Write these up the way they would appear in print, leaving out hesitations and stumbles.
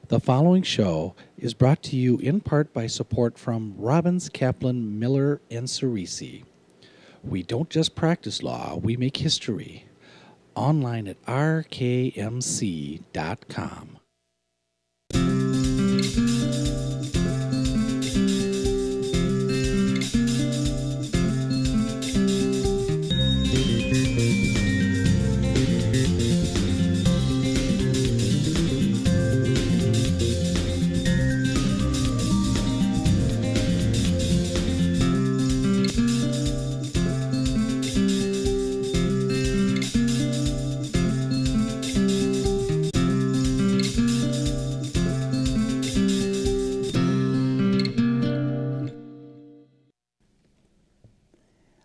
The following show is brought to you in part by support from Robbins, Kaplan, Miller, and Cerisi. We don't just practice law, we make history. Online at rkmc.com.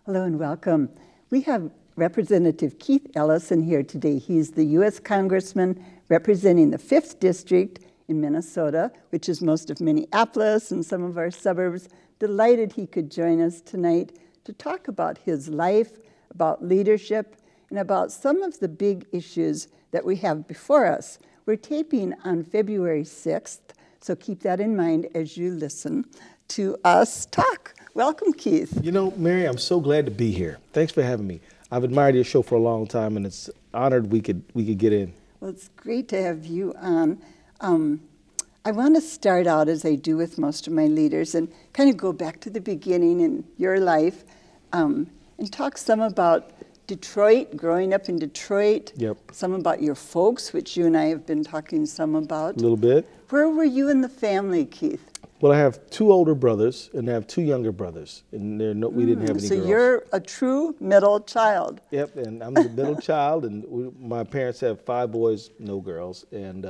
Hello and welcome. We have Representative Keith Ellison here today. He's the US Congressman representing the 5th District in Minnesota, which is most of Minneapolis and some of our suburbs. Delighted he could join us tonight to talk about his life, about leadership, and about some of the big issues that we have before us. We're taping on February 6th, so keep that in mind as you listen to us talk. Welcome, Keith. You know, Mary, I'm so glad to be here. Thanks for having me. I've admired your show for a long time, and it's honored we could get in. Well, it's great to have you on. I want to start out, as I do with most of my leaders, and kind of go back to the beginning in your life and talk some about Detroit, growing up in Detroit, some about your folks, which you and I have been talking some about. A little bit. Where were you in the family, Keith? Well, I have 2 older brothers, and I have 2 younger brothers, and we didn't have any so girls. So you're a true middle child. Yep, and I'm the middle child, and my parents have 5 boys, no girls, and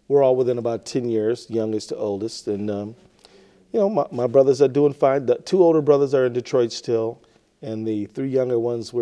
we're all within about 10 years, youngest to oldest, and you know, my brothers are doing fine. The 2 older brothers are in Detroit still, and the 3 younger ones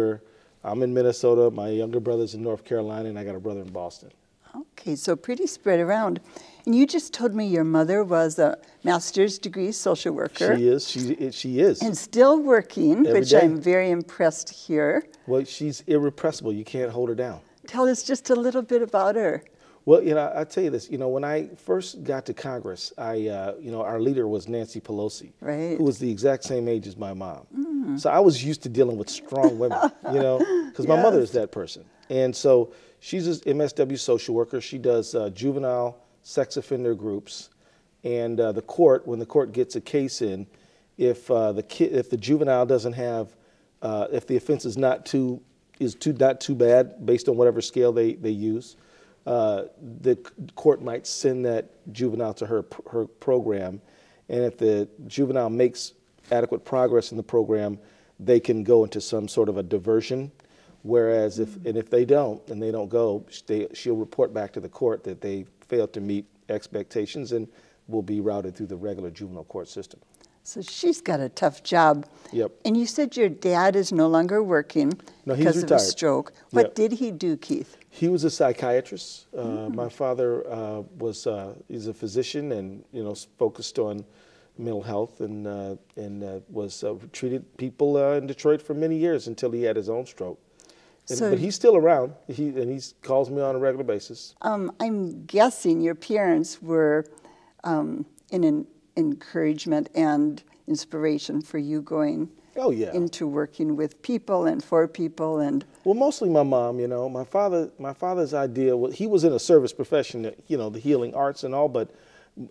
I'm in Minnesota, my younger brother's in North Carolina, and I got a brother in Boston. Okay, so pretty spread around. And you just told me your mother was a master's degree social worker. She is. She is. And still working, Every which day. I'm very impressed to hear. Well, she's irrepressible. You can't hold her down. Tell us just a little bit about her. Well, you know, I'll tell you this. You know, when I first got to Congress, you know, our leader was Nancy Pelosi, right, who was the exact same age as my mom. So I was used to dealing with strong women, you know, because my mother is that person. And so she's an MSW social worker. She does juvenile sex offender groups, and when the court gets a case in, if the juvenile doesn't have, if the offense is not too bad based on whatever scale they use, the court might send that juvenile to her program, and if the juvenile makes adequate progress in the program, they can go into some sort of a diversion. Whereas if they don't go, she'll report back to the court that they failed to meet expectations and will be routed through the regular juvenile court system. So she's got a tough job. Yep. And you said your dad is no longer working because of a stroke. What did he do, Keith? He was a psychiatrist. My father he's a physician and, you know, focused on mental health and was treated people in Detroit for many years until he had his own stroke. But he's still around. He calls me on a regular basis. I'm guessing your parents were an encouragement and inspiration for you going into working with people and for people and. Well, mostly my mom. You know, my father's idea was he was in a service profession, you know, the healing arts and all, but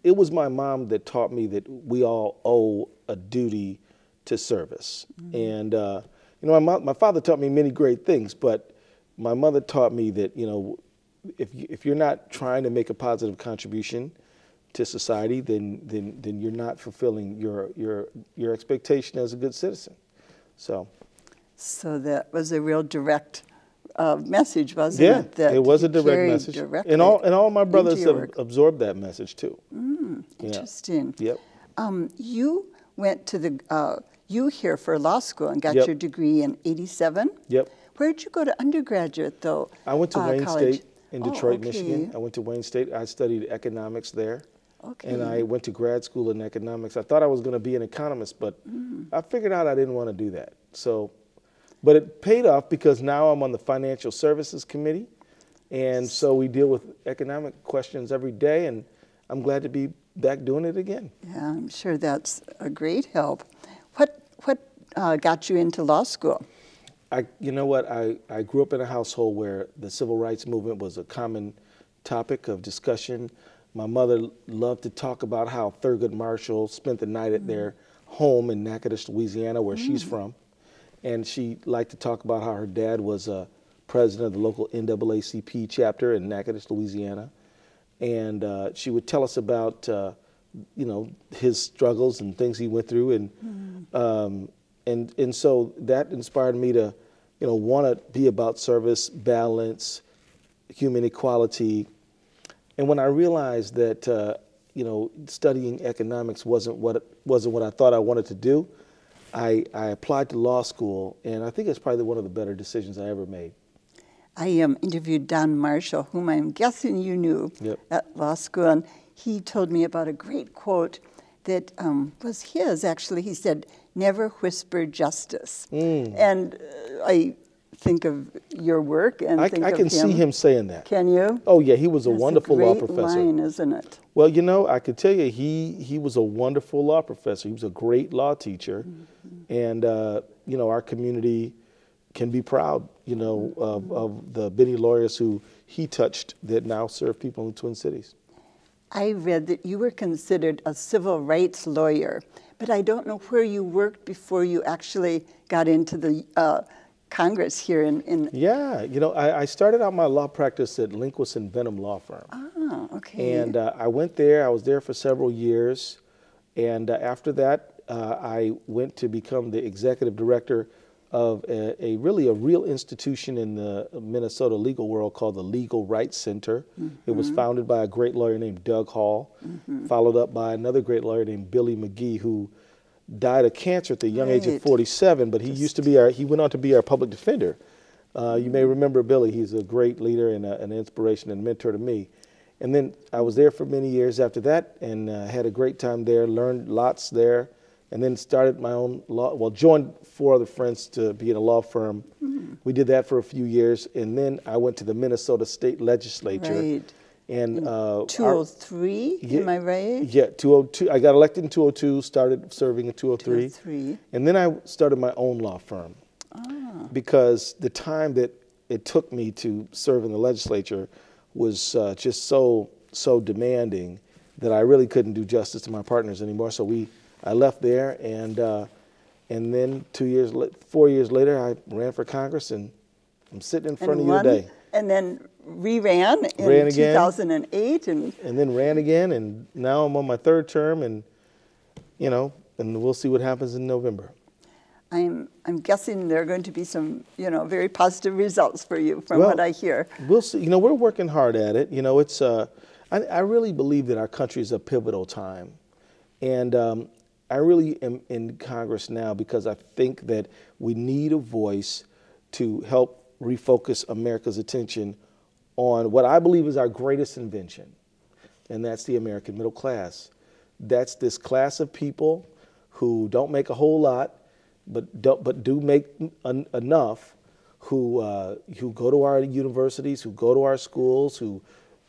it was my mom that taught me that we all owe a duty to service. And you know, my father taught me many great things, but my mother taught me that, you know, if you're not trying to make a positive contribution to society, then you're not fulfilling your expectation as a good citizen. So that was a real direct message, wasn't it? That it was a direct message, and all my brothers have absorbed that message too. Interesting. Yep. You went to you here for law school and got your degree in '87. Yep. Where'd you go to undergraduate though? I went to Wayne college? State in Detroit, Michigan. I went to Wayne State. I studied economics there. Okay. And I went to grad school in economics. I thought I was going to be an economist, but I figured out I didn't want to do that. So, but it paid off because now I'm on the Financial Services Committee, and so we deal with economic questions every day, and I'm glad to be back doing it again. Yeah, I'm sure that's a great help. What got you into law school? You know what, I grew up in a household where the civil rights movement was a common topic of discussion. My mother loved to talk about how Thurgood Marshall spent the night at their home in Natchitoches, Louisiana, where she's from. And she liked to talk about how her dad was president of the local NAACP chapter in Natchitoches, Louisiana. And she would tell us about, you know, his struggles and things he went through. And so that inspired me to, you know, want to be about service, balance, human equality. And when I realized that, you know, studying economics wasn't what I thought I wanted to do, I applied to law school, and I think it's probably one of the better decisions I ever made. I interviewed Don Marshall, whom I'm guessing you knew at law school, and he told me about a great quote that was his, actually. He said, "Never whisper justice." And I think of your work and think of him. I can see him saying that. Can you? Oh, yeah, he was a wonderful law professor. That's a great line, isn't it? Well, you know, I could tell you he was a wonderful law professor. He was a great law teacher. And, you know, our community can be proud, you know, of the many lawyers who he touched that now serve people in the Twin Cities. I read that you were considered a civil rights lawyer, but I don't know where you worked before you actually got into the Congress here in Yeah, you know, I started out my law practice at Linquist and Benham Law Firm. Ah, okay. And I went there. I was there for several years. And after that, I went to become the executive director of a real institution in the Minnesota legal world called the Legal Rights Center. It was founded by a great lawyer named Doug Hall, followed up by another great lawyer named Billy McGee, who died of cancer at the young age of 47, but he used to be he went on to be our public defender. You may remember Billy. He's a great leader and an inspiration and mentor to me. And then I was there for many years after that and had a great time there, learned lots there, and then started my own law, well, joined 4 other friends to be in a law firm. We did that for a few years, and then I went to the Minnesota State Legislature. Right. And 203, am I right? Yeah, 202. I got elected in 202, started serving in 203. 203. And then I started my own law firm. Because the time that it took me to serve in the legislature was just so demanding that I really couldn't do justice to my partners anymore. So I left there, and then 4 years later, I ran for Congress, and I'm sitting in front of you today. And then ran in 2008, and then ran again, and now I'm on my 3rd term, and you know, and we'll see what happens in November. I'm guessing there are going to be some, you know, very positive results for you from what I hear. We'll see. You know, we're working hard at it. You know, it's I really believe that our country is a pivotal time, and I really am in Congress now because I think that we need a voice to help refocus America's attention on what I believe is our greatest invention, and that's the American middle class. That's this class of people who don't make a whole lot, but do make enough, who go to our universities, who go to our schools, who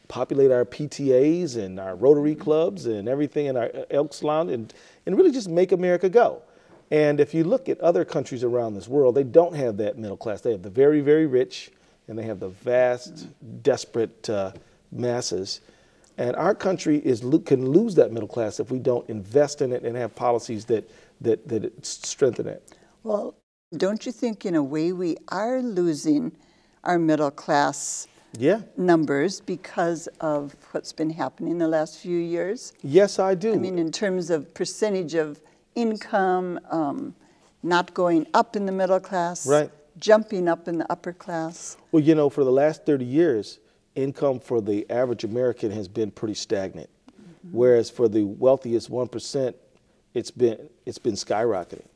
populate our PTAs and our Rotary clubs and everything in our Elks Lounge, and really just make America go. And if you look at other countries around this world, they don't have that middle class. They have the very, very rich, and they have the vast, desperate masses. And our country can lose that middle class if we don't invest in it and have policies that strengthen it. Well, don't you think in a way we are losing our middle class numbers because of what's been happening the last few years? Yes, I do. I mean, in terms of percentage of income, not going up in the middle class, jumping up in the upper class. Well, you know, for the last 30 years, income for the average American has been pretty stagnant, whereas for the wealthiest 1%, it's been skyrocketing.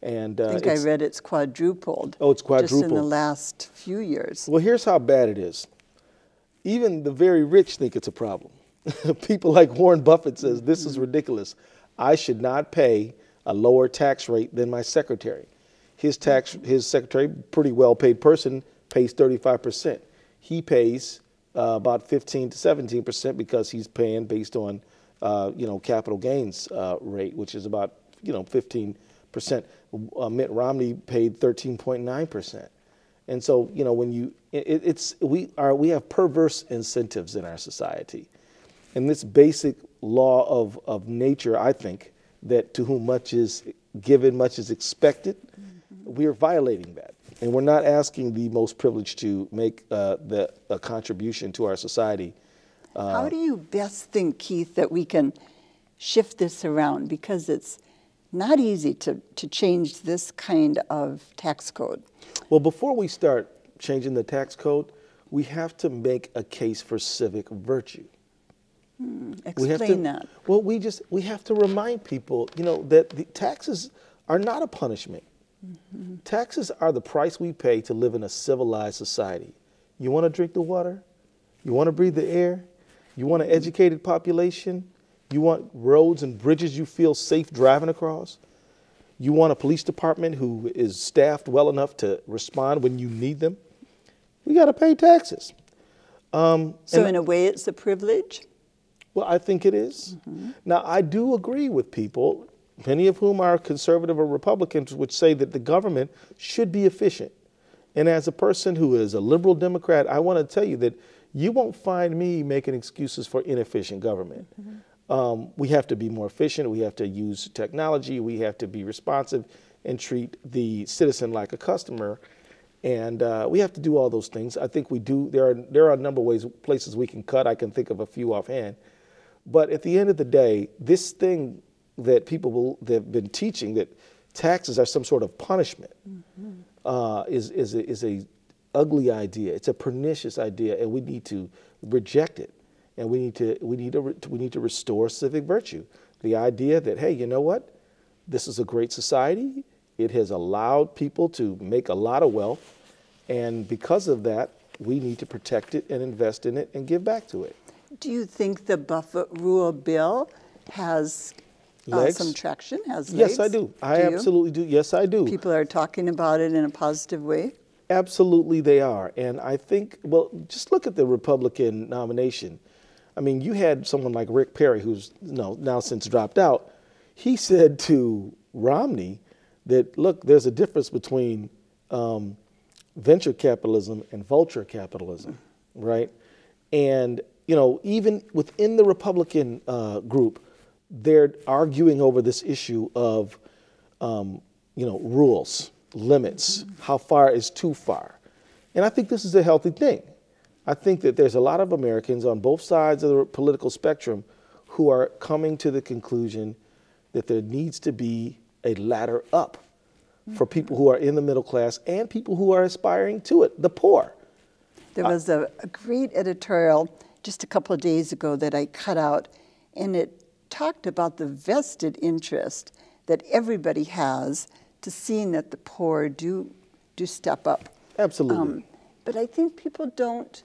And I think I read it's quadrupled. Oh, it's quadrupled. Just in the last few years. Well, here's how bad it is. Even the very rich think it's a problem. People like Warren Buffett says, this is ridiculous. I should not pay a lower tax rate than my secretary. His secretary, pretty well-paid person, pays 35%. He pays about 15 to 17% because he's paying based on, capital gains rate, which is about, 15%. Mitt Romney paid 13.9%. And so, when we have perverse incentives in our society. And this basic law of nature, I think, that to whom much is given, much is expected, we are violating that. And we're not asking the most privileged to make a contribution to our society. How do you best think, Keith, that we can shift this around? Because it's not easy to change this kind of tax code. Well, before we start changing the tax code, we have to make a case for civic virtue. Explain that. Well, we have to remind people, that the taxes are not a punishment. Taxes are the price we pay to live in a civilized society. You want to drink the water? You want to breathe the air? You want an educated population? You want roads and bridges you feel safe driving across? You want a police department who is staffed well enough to respond when you need them? We got to pay taxes. So in a way, it's a privilege? Well, I think it is. Now, I do agree with people, many of whom are conservative or Republicans, which say that the government should be efficient. And as a person who is a liberal Democrat, I want to tell you that you won't find me making excuses for inefficient government. We have to be more efficient. We have to use technology. We have to be responsive and treat the citizen like a customer. And we have to do all those things. I think we do. There are a number of places we can cut. I can think of a few offhand. But at the end of the day, this thing that people have been teaching, that taxes are some sort of punishment, is a ugly idea. It's a pernicious idea, and we need to reject it. And we need to restore civic virtue. The idea that, hey, you know what? This is a great society. It has allowed people to make a lot of wealth, and because of that, we need to protect it and invest in it and give back to it. Do you think the Buffett rule bill has some traction, has legs? Yes, I do. I absolutely do. Yes, I do. People are talking about it in a positive way? Absolutely they are. And I think, well, just look at the Republican nomination. I mean, you had someone like Rick Perry, who's now since dropped out. He said to Romney that, look, there's a difference between venture capitalism and vulture capitalism, right? And, even within the Republican group, they're arguing over this issue of, rules, limits, how far is too far. And I think this is a healthy thing. I think that there's a lot of Americans on both sides of the political spectrum who are coming to the conclusion that there needs to be a ladder up for people who are in the middle class and people who are aspiring to it, the poor. There was a great editorial just a couple of days ago that I cut out, and it talked about the vested interest that everybody has to seeing that the poor do step up. Absolutely. But I think people don't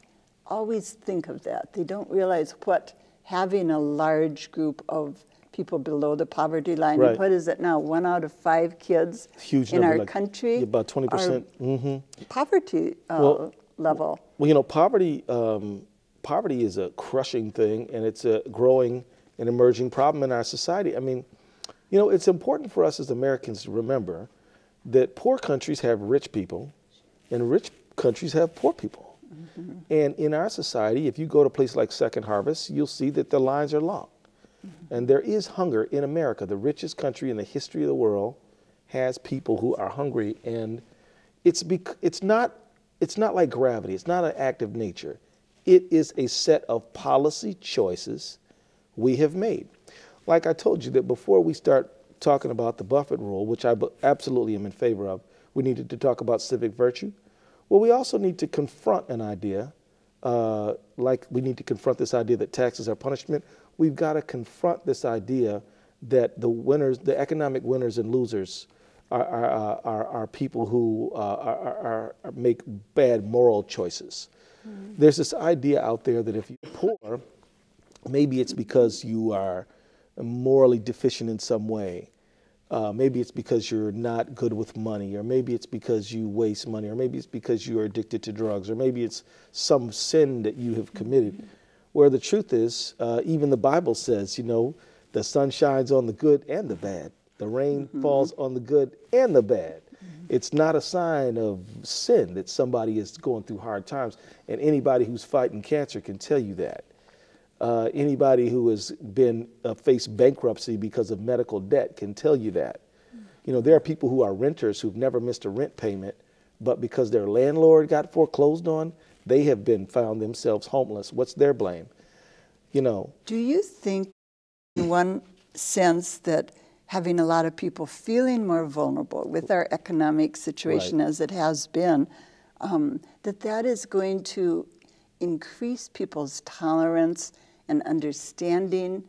always think of that. They don't realize what having a large group of people below the poverty line, Right. and what is it now, 1 out of 5 kids Huge in number, our like, country about 20%. are poverty level. Well, poverty is a crushing thing, and it's a growing and emerging problem in our society. I mean, it's important for us as Americans to remember that poor countries have rich people, and rich countries have poor people. And in our society, if you go to a place like Second Harvest, you'll see that the lines are long. And there is hunger in America. The richest country in the history of the world has people who are hungry, and it's not like gravity. It's not an act of nature. It is a set of policy choices we have made. Like I told you that before we start talking about the Buffett rule, which I absolutely am in favor of, we needed to talk about civic virtue. Well, we also need to confront an idea, like we need to confront this idea that taxes are punishment. We've got to confront this idea that the winners, the economic winners and losers, are people who make bad moral choices. There's this idea out there that if you're poor, maybe it's because you are morally deficient in some way. Maybe it's because you're not good with money, or maybe it's because you waste money, or maybe it's because you are addicted to drugs, or maybe it's some sin that you have committed. Where the truth is, even the Bible says, you know, the sun shines on the good and the bad. The rain falls on the good and the bad. It's not a sign of sin that somebody is going through hard times. And anybody who's fighting cancer can tell you that. Anybody who has been faced bankruptcy because of medical debt can tell you that. You know, there are people who are renters who've never missed a rent payment, but because their landlord got foreclosed on, they have been found themselves homeless. What's their blame? You know. Do you think, in one sense, that having a lot of people feeling more vulnerable with our economic situation as it has been, that is going to increase people's tolerance and understanding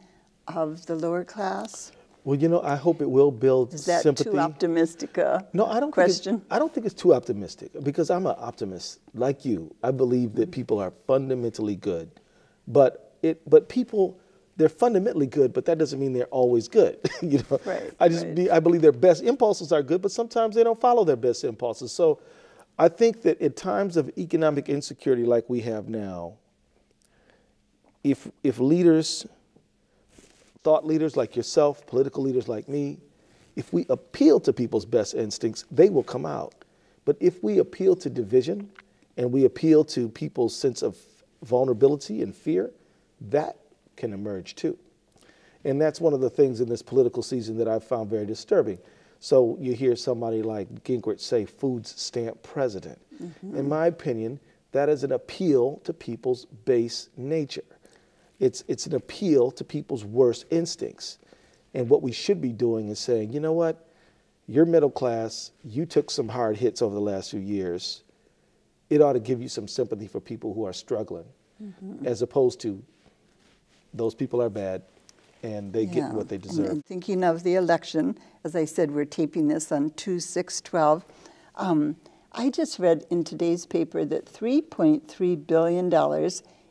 of the lower class? Well, you know, I hope it will build sympathy. Is that too optimistic a question? I don't think it's too optimistic, because I'm an optimist like you. I believe that people are fundamentally good, but people, they're fundamentally good, but that doesn't mean they're always good. You know, I believe their best impulses are good, but sometimes they don't follow their best impulses. So I think that at times of economic insecurity like we have now, if leaders, thought leaders like yourself, political leaders like me, if we appeal to people's best instincts, they will come out. But if we appeal to division and we appeal to people's sense of vulnerability and fear, that can emerge too. And that's one of the things in this political season that I've found very disturbing. So you hear somebody like Gingrich say, food stamp president. In my opinion, that is an appeal to people's base nature. It's an appeal to people's worst instincts. And what we should be doing is saying, you know what, you're middle class, you took some hard hits over the last few years. It ought to give you some sympathy for people who are struggling, as opposed to those people are bad and they get what they deserve. And thinking of the election, as I said, we're taping this on 2/6/12. I just read in today's paper that $3.3 billion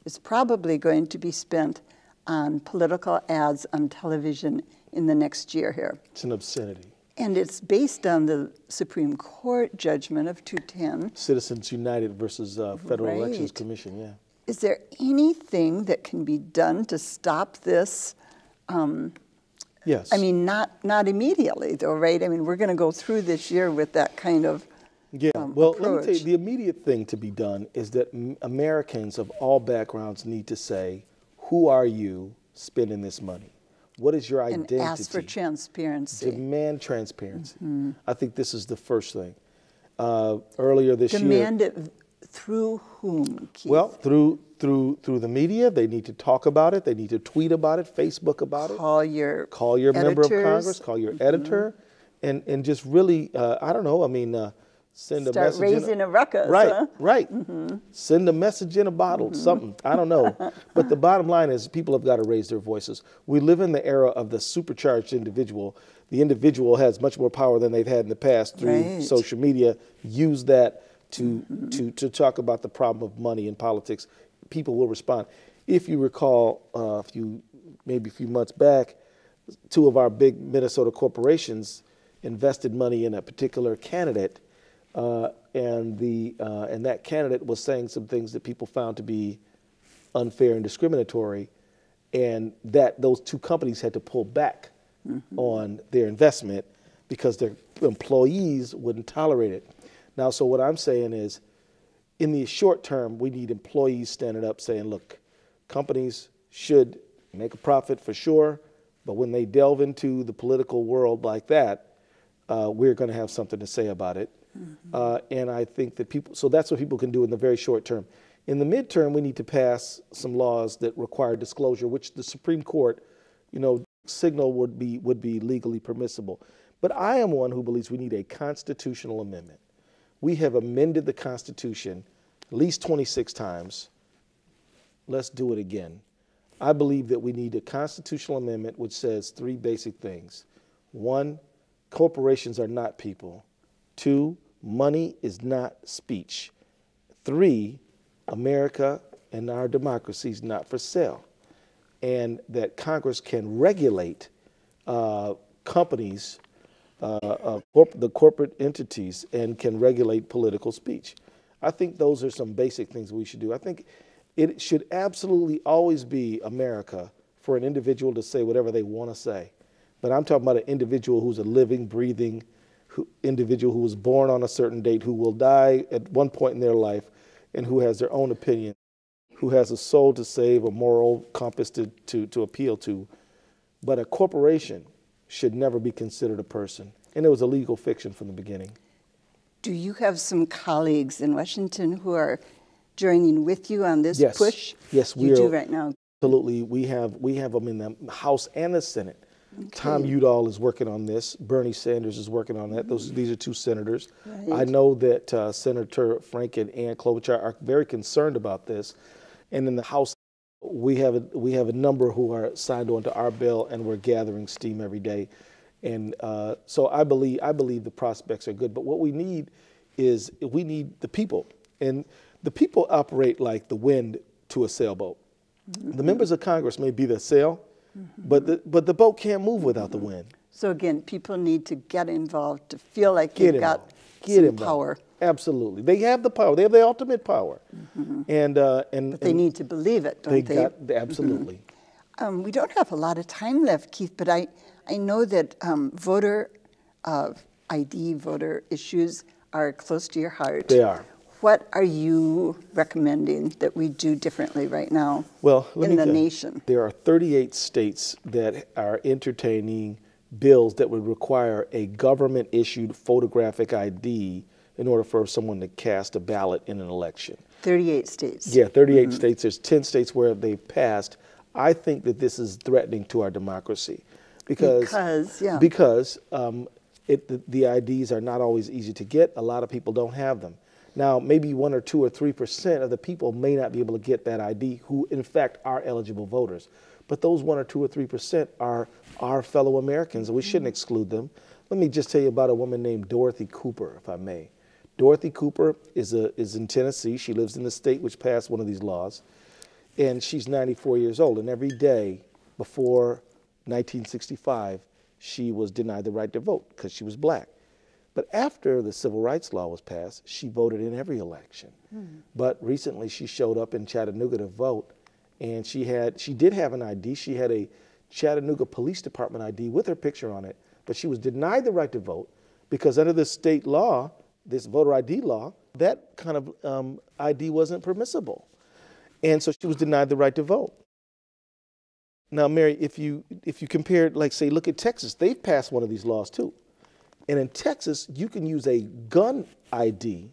is probably going to be spent on political ads on television in the next year here. It's an obscenity. And it's based on the Supreme Court judgment of 210. Citizens United versus Federal Elections Commission, yeah. Is there anything that can be done to stop this? Yes. I mean, not immediately, though, right? I mean, we're going to go through this year with that kind of well, approach. let me tell you, the immediate thing to be done is that Americans of all backgrounds need to say, who are you spending this money? What is your identity? And ask for transparency. Demand transparency. I think this is the first thing. Earlier this year. Demand it through whom, Keith? Well, through the media. They need to talk about it. They need to tweet about it, Facebook about it. Call your member of Congress, call your editor, and just really, I don't know, I mean, send a message. Start raising a ruckus. Right, huh? right. Send a message in a bottle, something. I don't know. But the bottom line is people have got to raise their voices. We live in the era of the supercharged individual. The individual has much more power than they've had in the past through social media. Use that to talk about the problem of money in politics. People will respond. If you recall, maybe a few months back, two of our big Minnesota corporations invested money in a particular candidate, and that candidate was saying some things that people found to be unfair and discriminatory, and that those two companies had to pull back on their investment because their employees wouldn't tolerate it. Now, so what I'm saying is, in the short term, we need employees standing up saying, look, companies should make a profit for sure, but when they delve into the political world like that, we're going to have something to say about it. And I think that so that's what people can do in the very short term. In the midterm, we need to pass some laws that require disclosure, which the Supreme Court, signal would be legally permissible. But I am one who believes we need a constitutional amendment. We have amended the Constitution at least 26 times. Let's do it again. I believe that we need a constitutional amendment which says three basic things. One, corporations are not people. Two, money is not speech. Three, America and our democracy is not for sale. And that Congress can regulate companies the corporate entities and can regulate political speech. I think those are some basic things we should do. I think it should absolutely always be America for an individual to say whatever they want to say. But I'm talking about an individual who's a living, breathing individual who was born on a certain date, who will die at one point in their life, and who has their own opinion, who has a soul to save, a moral compass to appeal to. But a corporation should never be considered a person. And it was a legal fiction from the beginning. Do you have some colleagues in Washington who are joining with you on this push? Yes, we do right now. Absolutely. We have them in the House and the Senate. Okay. Tom Udall is working on this. Bernie Sanders is working on that. These are two senators. Right. I know that Senator Frank and Ann Klobuchar are very concerned about this. And in the House, we have a number who are signed on to our bill, and we're gathering steam every day. And so I believe the prospects are good. But what we need is the people. And the people operate like the wind to a sailboat. Mm-hmm. The members of Congress may be the sail, mm-hmm. but the boat can't move without the wind. So again, people need to get involved to feel like they've got some power. Absolutely. They have the power. They have the ultimate power. Mm-hmm. But they need to believe it, don't they? Absolutely. We don't have a lot of time left, Keith, but I know that voter issues are close to your heart. They are. What are you recommending that we do differently right now in the nation? There are 38 states that are entertaining bills that would require a government-issued photographic ID in order for someone to cast a ballot in an election. 38 states. Yeah, 38 states. There's 10 states where they've passed. I think that this is threatening to our democracy because the IDs are not always easy to get. A lot of people don't have them. Now, maybe 1 or 2 or 3% of the people may not be able to get that ID who, in fact, are eligible voters. But those 1 or 2 or 3% are our fellow Americans, and we shouldn't exclude them. Let me just tell you about a woman named Dorothy Cooper, if I may. Dorothy Cooper is in Tennessee. She lives in the state which passed one of these laws, and she's 94 years old. And every day before 1965, she was denied the right to vote because she was black. But after the civil rights law was passed, she voted in every election. But recently she showed up in Chattanooga to vote, and she did have an ID. She had a Chattanooga Police Department ID with her picture on it, but she was denied the right to vote because under the state law, this voter ID law, that kind of ID wasn't permissible. And so she was denied the right to vote. Now, Mary, if you compare, like, say, look at Texas, they've passed one of these laws too. And in Texas, you can use a gun ID,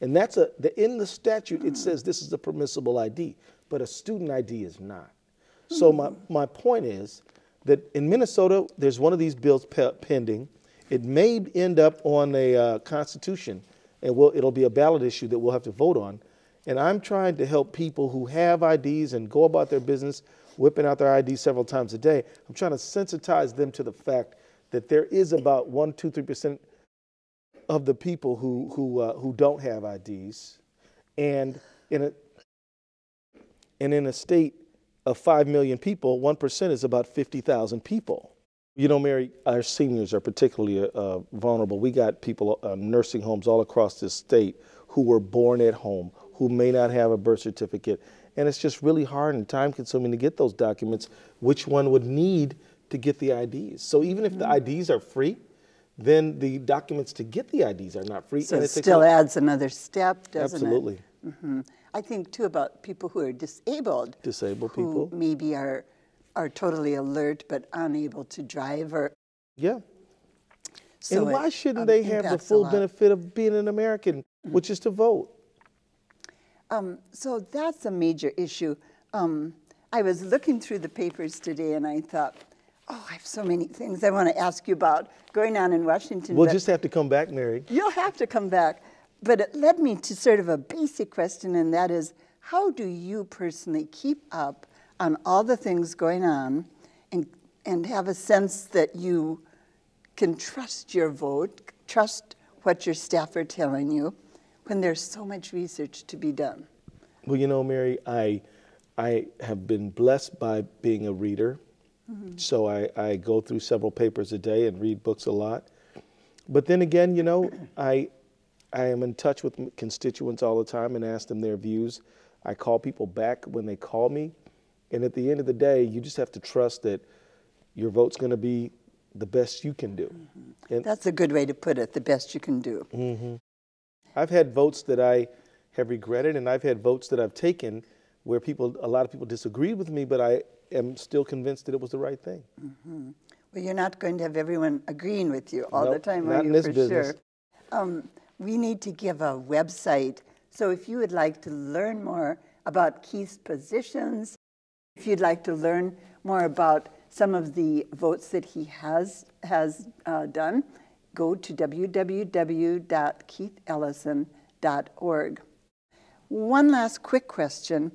and that's in the statute, it says this is a permissible ID, but a student ID is not. So my point is that in Minnesota, there's one of these bills pending. It may end up on a constitution, and it'll be a ballot issue that we'll have to vote on. And I'm trying to help people who have IDs and go about their business, whipping out their IDs several times a day. I'm trying to sensitize them to the fact that there is about 1, 2, 3% of the people who don't have IDs, and in a state of 5 million people, 1% is about 50,000 people. You know, Mary, our seniors are particularly vulnerable. We got people nursing homes all across this state who were born at home, who may not have a birth certificate, and it's just really hard and time-consuming to get those documents. Which one would need to get the IDs? So even if the IDs are free, then the documents to get the IDs are not free. So and it still adds another step, doesn't Absolutely. it? Absolutely. I think, too, about people who are disabled. Disabled who people. Maybe are totally alert but unable to drive. Yeah. So and why shouldn't they have the full benefit of being an American, which is to vote? So that's a major issue. I was looking through the papers today and I thought, oh, I have so many things I want to ask you about going on in Washington. We'll just have to come back, Mary. You'll have to come back. But it led me to sort of a basic question, and that is, how do you personally keep up on all the things going on and have a sense that you can trust your vote, trust what your staff are telling you, when there's so much research to be done? Well, you know, Mary, I have been blessed by being a reader. So I go through several papers a day and read books a lot. But then again, you know, I am in touch with constituents all the time and ask them their views. I call people back when they call me. And at the end of the day, you just have to trust that your vote's going to be the best you can do. Mm-hmm. That's a good way to put it, the best you can do. Mm-hmm. I've had votes that I have regretted, and I've had votes that I've taken where a lot of people disagreed with me, but I am still convinced that it was the right thing. Mm-hmm. Well, you're not going to have everyone agreeing with you all Nope, the time, not are in you, this for business. sure? We need to give a website. So if you would like to learn more about Keith's positions, if you'd like to learn more about some of the votes that he has done, go to www.keithellison.org. One last quick question.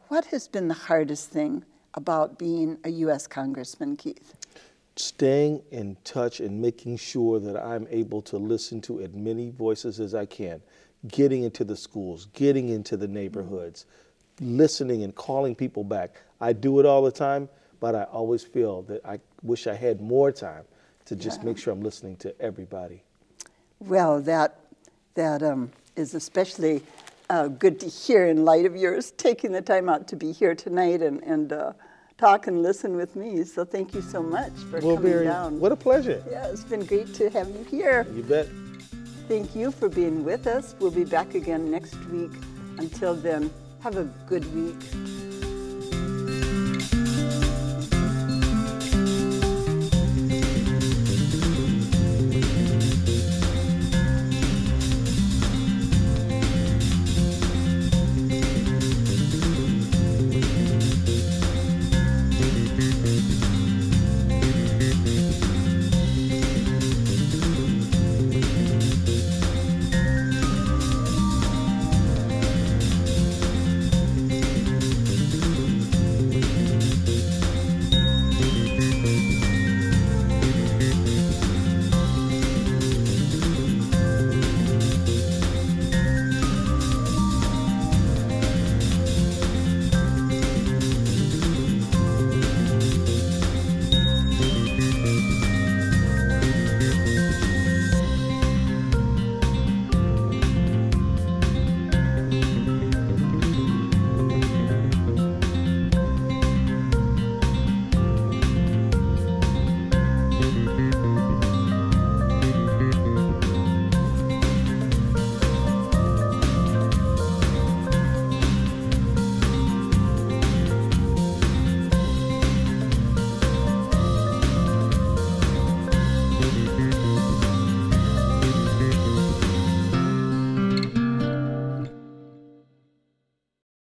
What has been the hardest thing about being a U.S. Congressman, Keith? Staying in touch and making sure that I'm able to listen to as many voices as I can, getting into the schools, getting into the neighborhoods, listening and calling people back. I do it all the time, but I always feel that I wish I had more time to just make sure I'm listening to everybody. Well, that is especially good to hear in light of yours taking the time out to be here tonight and talk and listen with me. So thank you so much for coming down. What a pleasure. Yeah, it's been great to have you here. You bet. Thank you for being with us. We'll be back again next week. Until then, have a good week.